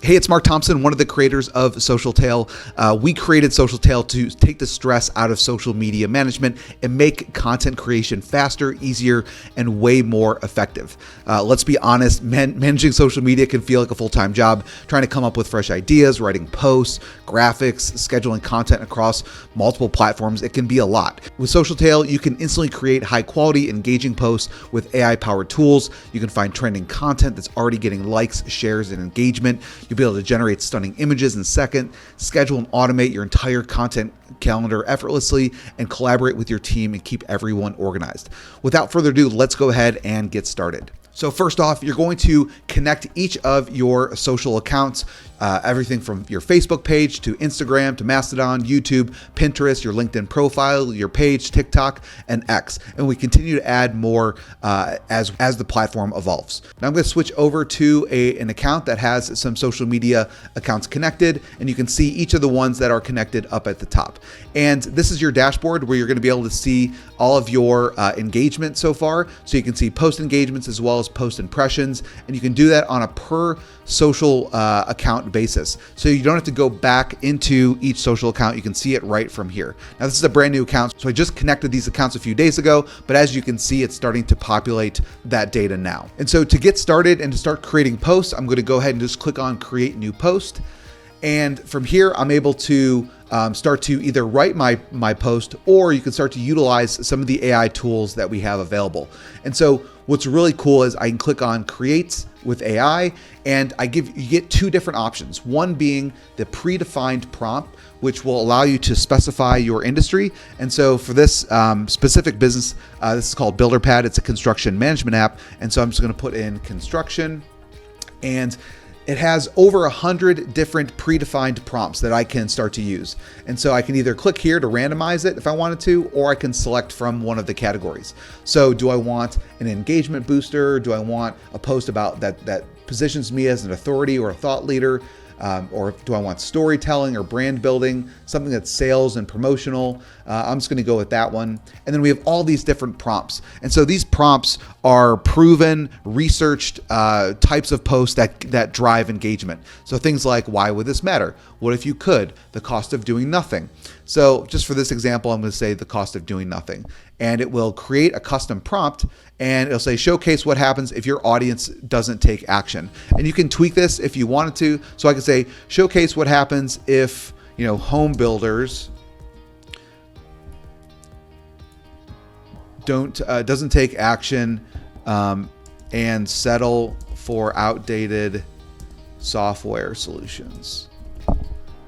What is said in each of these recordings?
Hey, it's Mark Thompson, one of the creators of SocialTale. We created SocialTale to take the stress out of social media management and make content creation faster, easier, and way more effective. Let's be honest, managing social media can feel like a full-time job. Trying to come up with fresh ideas, writing posts, graphics, scheduling content across multiple platforms, it can be a lot. With SocialTale, you can instantly create high-quality, engaging posts with AI-powered tools. You can find trending content that's already getting likes, shares, and engagement. You'll be able to generate stunning images in seconds, schedule and automate your entire content calendar effortlessly, and collaborate with your team and keep everyone organized. Without further ado, let's go ahead and get started. So first off, you're going to connect each of your social accounts, everything from your Facebook page to Instagram to Mastodon, YouTube, Pinterest, your LinkedIn profile, your page, TikTok, and X. And we continue to add more as the platform evolves. Now I'm going to switch over to an account that has some social media accounts connected, and you can see each of the ones that are connected up at the top. And this is your dashboard where you're going to be able to see all of your engagement so far. So you can see post engagements as well as post impressions, and you can do that on a per social account basis. So you don't have to go back into each social account. You can see it right from here. Now this is a brand new account. So I just connected these accounts a few days ago, but as you can see, it's starting to populate that data now. And so to get started and to start creating posts, I'm going to go ahead and just click on create new post. And from here, I'm able to start to either write my post, or you can start to utilize some of the AI tools that we have available. And so what's really cool is I can click on create with AI, and you get two different options. One being the predefined prompt, which will allow you to specify your industry. And so for this specific business, this is called BuilderPad. It's a construction management app. And so I'm just going to put in construction, and it has over 100 different predefined prompts that I can start to use. And so I can either click here to randomize it if I wanted to, or I can select from one of the categories. So do I want an engagement booster? Do I want a post about that positions me as an authority or a thought leader? Or do I want storytelling or brand building, something that's sales and promotional? I'm just going to go with that one. And then we have all these different prompts. And so these prompts are proven, researched types of posts that drive engagement. So things like, why would this matter? What if you could? The cost of doing nothing. So just for this example, I'm going to say the cost of doing nothing. And it will create a custom prompt, and it'll say showcase what happens if your audience doesn't take action. And you can tweak this if you wanted to. So I can say showcase what happens if, home builders doesn't take action and settle for outdated software solutions.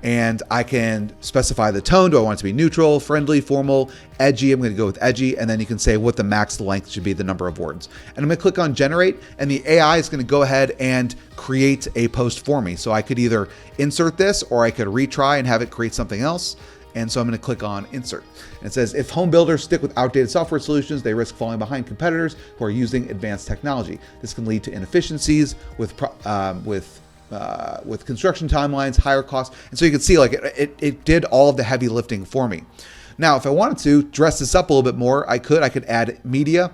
And I can specify the tone. Do I want it to be neutral, friendly, formal, edgy? I'm going to go with edgy. And then you can say what the max length should be, the number of words. And I'm going to click on generate, and the AI is going to go ahead and create a post for me. So I could either insert this, or I could retry and have it create something else. And so I'm going to click on insert. And it says, if home builders stick with outdated software solutions, they risk falling behind competitors who are using advanced technology. This can lead to inefficiencies with construction timelines, higher costs. And so you can see it did all of the heavy lifting for me. Now, if I wanted to dress this up a little bit more, I could add media.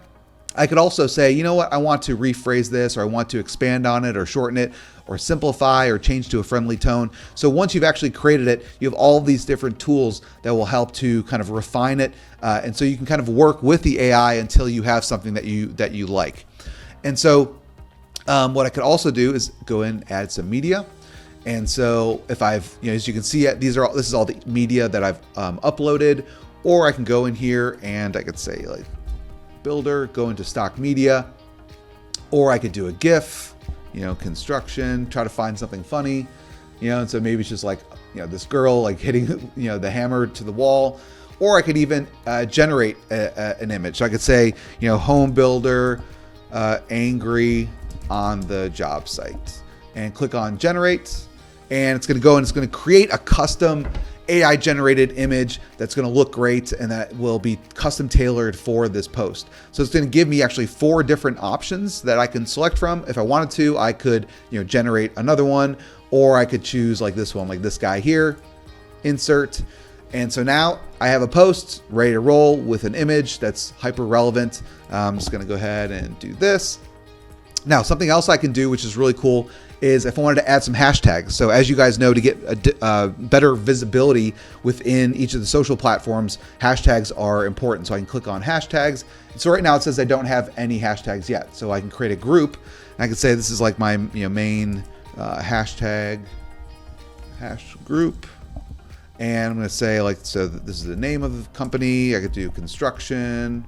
I could also say, you know what, I want to rephrase this, or I want to expand on it, or shorten it, or simplify, or change to a friendly tone. So once you've actually created it, you have all these different tools that will help to kind of refine it. And so you can kind of work with the AI until you have something that you like. And so what I could also do is go in and add some media. And so if as you can see, this is all the media that I've uploaded, or I can go in here and I could say like builder, go into stock media, or I could do a GIF, construction, try to find something funny, and so maybe it's just like, this girl like hitting, the hammer to the wall, or I could even generate an image. So I could say, home builder, angry on the job site, and click on generate, and it's going to go and it's going to create a custom AI generated image that's going to look great, and that will be custom tailored for this post. So it's going to give me actually 4 different options that I can select from. If I wanted to, I could generate another one, or I could choose like this one, like this guy here, insert. And so now I have a post ready to roll with an image that's hyper relevant. I'm just going to go ahead and do this. Now, something else I can do, which is really cool, is if I wanted to add some hashtags. So as you guys know, to get a better visibility within each of the social platforms, hashtags are important. So I can click on hashtags. So right now it says I don't have any hashtags yet. So I can create a group. And I can say this is like my main hashtag hash group. And I'm going to say like, so this is the name of the company. I could do construction.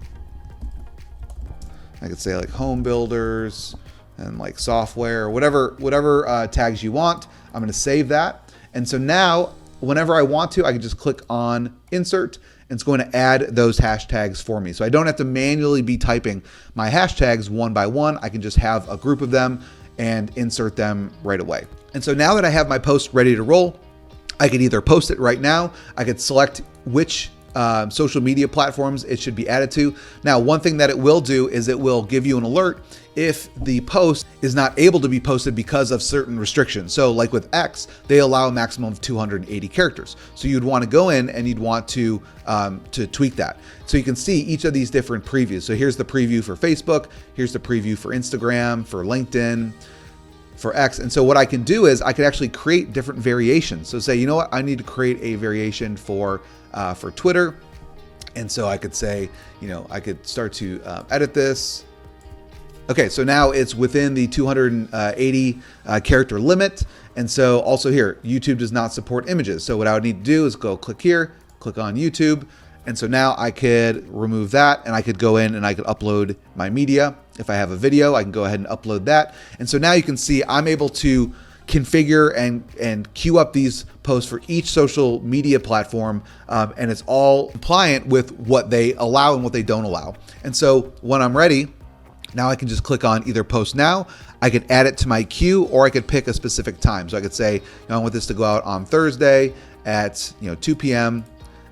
I could say like home builders and like software, whatever tags you want. I'm going to save that. And so now whenever I want to, I can just click on insert and it's going to add those hashtags for me. So I don't have to manually be typing my hashtags one by one. I can just have a group of them and insert them right away. And so now that I have my post ready to roll, I could either post it right now. I could select which social media platforms it should be added to. Now, one thing that it will do is it will give you an alert if the post is not able to be posted because of certain restrictions. So like with X, they allow a maximum of 280 characters. So you'd want to go in and you'd want to tweak that. So you can see each of these different previews. So here's the preview for Facebook. Here's the preview for Instagram, for LinkedIn, for X. And so what I can do is I could actually create different variations. So say, you know what, I need to create a variation for Twitter. And so I could say, I could start to edit this. Okay, so now it's within the 280 character limit. And so also here, YouTube does not support images. So what I would need to do is go click here, click on YouTube. And so now I could remove that and I could go in and I could upload my media. If I have a video, I can go ahead and upload that. And so now you can see I'm able to configure and queue up these posts for each social media platform. And it's all compliant with what they allow and what they don't allow. And so when I'm ready, now I can just click on either post now, I could add it to my queue, or I could pick a specific time. So I could say, I want this to go out on Thursday at 2 p.m.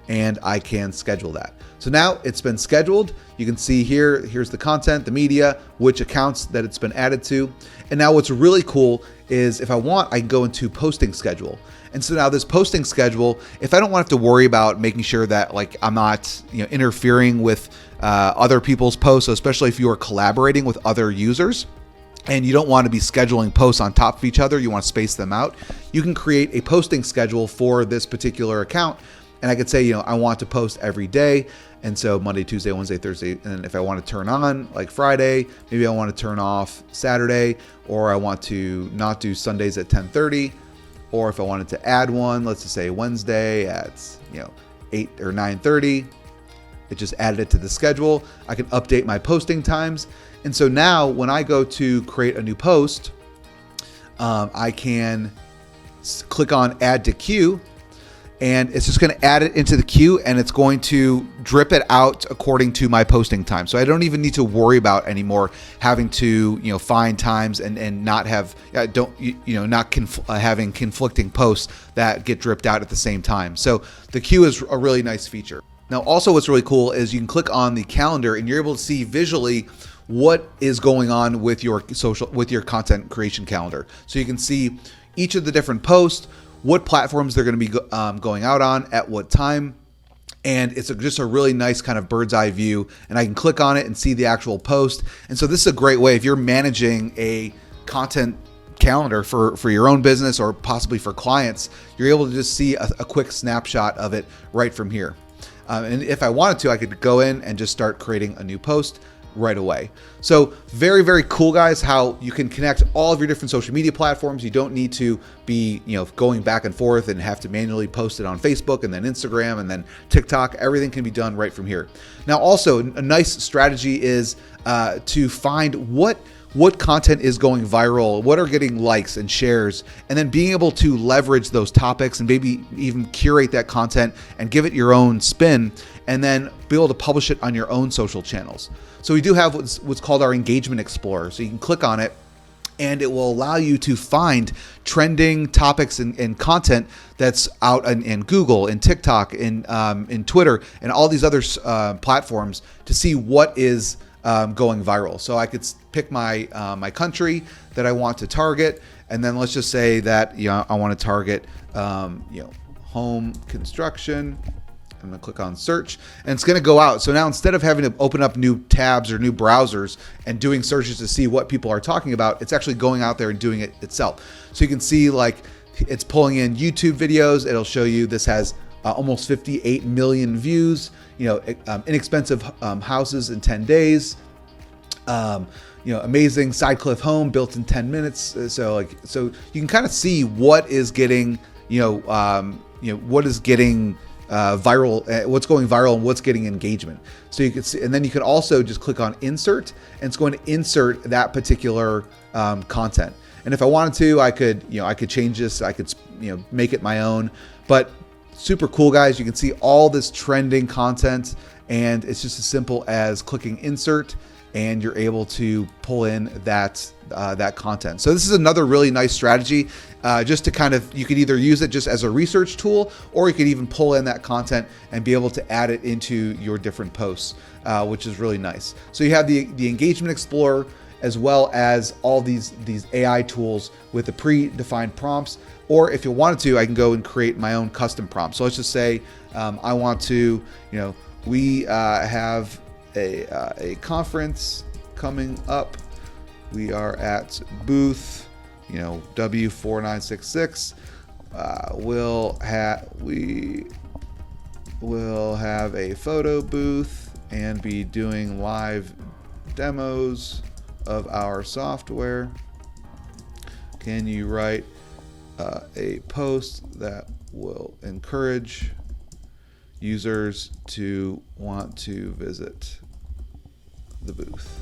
and I can schedule that. So now it's been scheduled. You can see here's the content, the media, which accounts that it's been added to. And now what's really cool is if I want, I can go into posting schedule. And so now this posting schedule, if I don't want to have to worry about making sure that like I'm not interfering with other people's posts, so especially if you are collaborating with other users, and you don't want to be scheduling posts on top of each other, you want to space them out, you can create a posting schedule for this particular account. And I could say, I want to post every day. And so Monday, Tuesday, Wednesday, Thursday. And if I want to turn on like Friday, maybe I want to turn off Saturday, or I want to not do Sundays at 10:30. Or if I wanted to add one, let's just say Wednesday at 8 or 9:30, it just added it to the schedule. I can update my posting times. And so now when I go to create a new post, I can click on add to queue, and it's just going to add it into the queue, and it's going to drip it out according to my posting time. So I don't even need to worry about anymore having to find times and not have having conflicting posts that get dripped out at the same time. So the queue is a really nice feature. Now also what's really cool is you can click on the calendar and you're able to see visually what is going on with your content creation calendar. So you can see each of the different posts, what platforms they're going to be going out on at what time. And it's just a really nice kind of bird's eye view, and I can click on it and see the actual post. And so this is a great way if you're managing a content calendar for your own business or possibly for clients, you're able to just see a quick snapshot of it right from here. And if I wanted to, I could go in and just start creating a new post right away. So very, very cool, guys, how you can connect all of your different social media platforms. You don't need to be, going back and forth and have to manually post it on Facebook and then Instagram and then TikTok. Everything can be done right from here. Now, also a nice strategy is to find what content is going viral, what are getting likes and shares, and then being able to leverage those topics and maybe even curate that content and give it your own spin, and then be able to publish it on your own social channels. So we do have what's called our Engagement Explorer. So you can click on it and it will allow you to find trending topics and content that's out in Google, in TikTok, in Twitter, and all these other platforms to see what is going viral. So I could pick my my country that I want to target, and then let's just say that I want to target home construction, I'm going to click on search, and it's going to go out. So now instead of having to open up new tabs or new browsers and doing searches to see what people are talking about, it's actually going out there and doing it itself. So you can see like it's pulling in YouTube videos. It'll show you this has almost 58 million views, inexpensive houses in 10 days, amazing side cliff home built in 10 minutes. So you can kind of see what is getting, what is getting viral, what's going viral and what's getting engagement. So you can see, and then you can also just click on insert, and it's going to insert that particular content. And if I wanted to, I could change this. I could, make it my own, but super cool, guys. You can see all this trending content, and it's just as simple as clicking insert, and you're able to pull in that content. So this is another really nice strategy, just to kind of, you could either use it just as a research tool, or you could even pull in that content and be able to add it into your different posts, which is really nice. So you have the Engagement Explorer, as well as all these AI tools with the predefined prompts. Or if you wanted to, I can go and create my own custom prompt. So let's just say I want to, we have a conference coming up. We are at booth, W4966. We will have a photo booth and be doing live demos of our software. Can you write a post that will encourage users to want to visit the booth?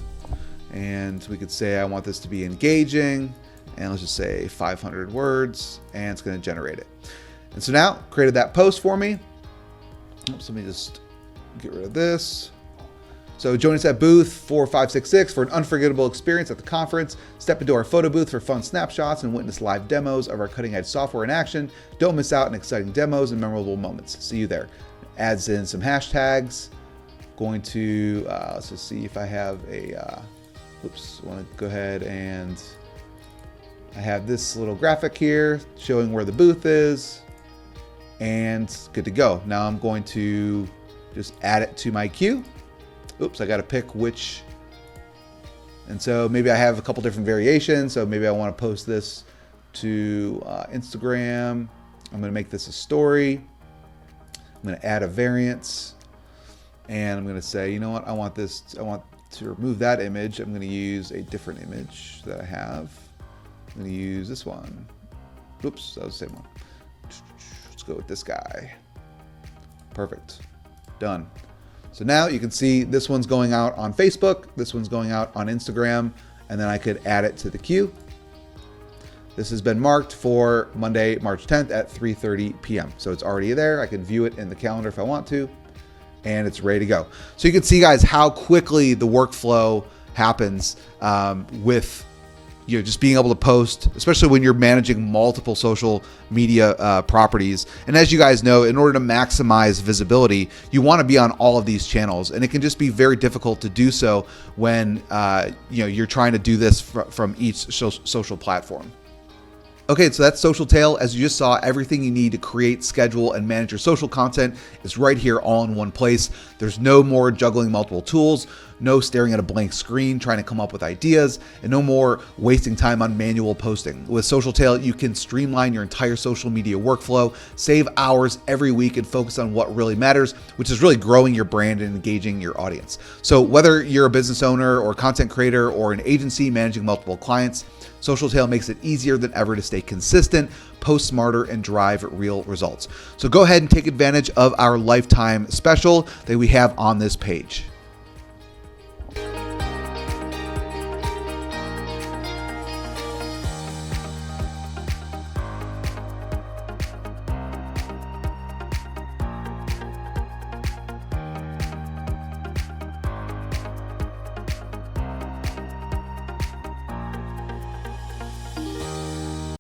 And we could say, I want this to be engaging, and let's just say 500 words, and it's going to generate it. And so now created that post for me. Oops, let me just get rid of this. So join us at booth 4566 for an unforgettable experience at the conference. Step into our photo booth for fun snapshots and witness live demos of our cutting-edge software in action. Don't miss out on exciting demos and memorable moments. See you there. Adds in some hashtags. Going to, let's just see if I have a, I want to go ahead and I have this little graphic here showing where the booth is, and good to go. Now I'm going to just add it to my queue. Oops, I got to pick which. And so maybe I have a couple different variations. So maybe I want to post this to Instagram. I'm going to make this a story. I'm going to add a variance, and I'm going to say, you know what? I want to remove that image. I'm going to use a different image that I have. I'm going to use this one. Oops, that was the same one. Let's go with this guy. Perfect. Done. So now you can see this one's going out on Facebook, this one's going out on Instagram, and then I could add it to the queue. This has been marked for Monday, March 10th at 3:30 p.m. So it's already there. I can view it in the calendar if I want to, and it's ready to go. So you can see, guys, how quickly the workflow happens with just being able to post, especially when you're managing multiple social media properties. And as you guys know, in order to maximize visibility, you want to be on all of these channels, and it can just be very difficult to do so when you're trying to do this from each social platform. Okay, so that's SocialTale. As you just saw, everything you need to create, schedule, and manage your social content is right here all in one place. There's no more juggling multiple tools, no staring at a blank screen trying to come up with ideas, and no more wasting time on manual posting. With SocialTale, you can streamline your entire social media workflow, save hours every week, and focus on what really matters, which is really growing your brand and engaging your audience. So whether you're a business owner or content creator or an agency managing multiple clients, SocialTale makes it easier than ever to stay consistent, post smarter, and drive real results. So go ahead and take advantage of our lifetime special that we have on this page.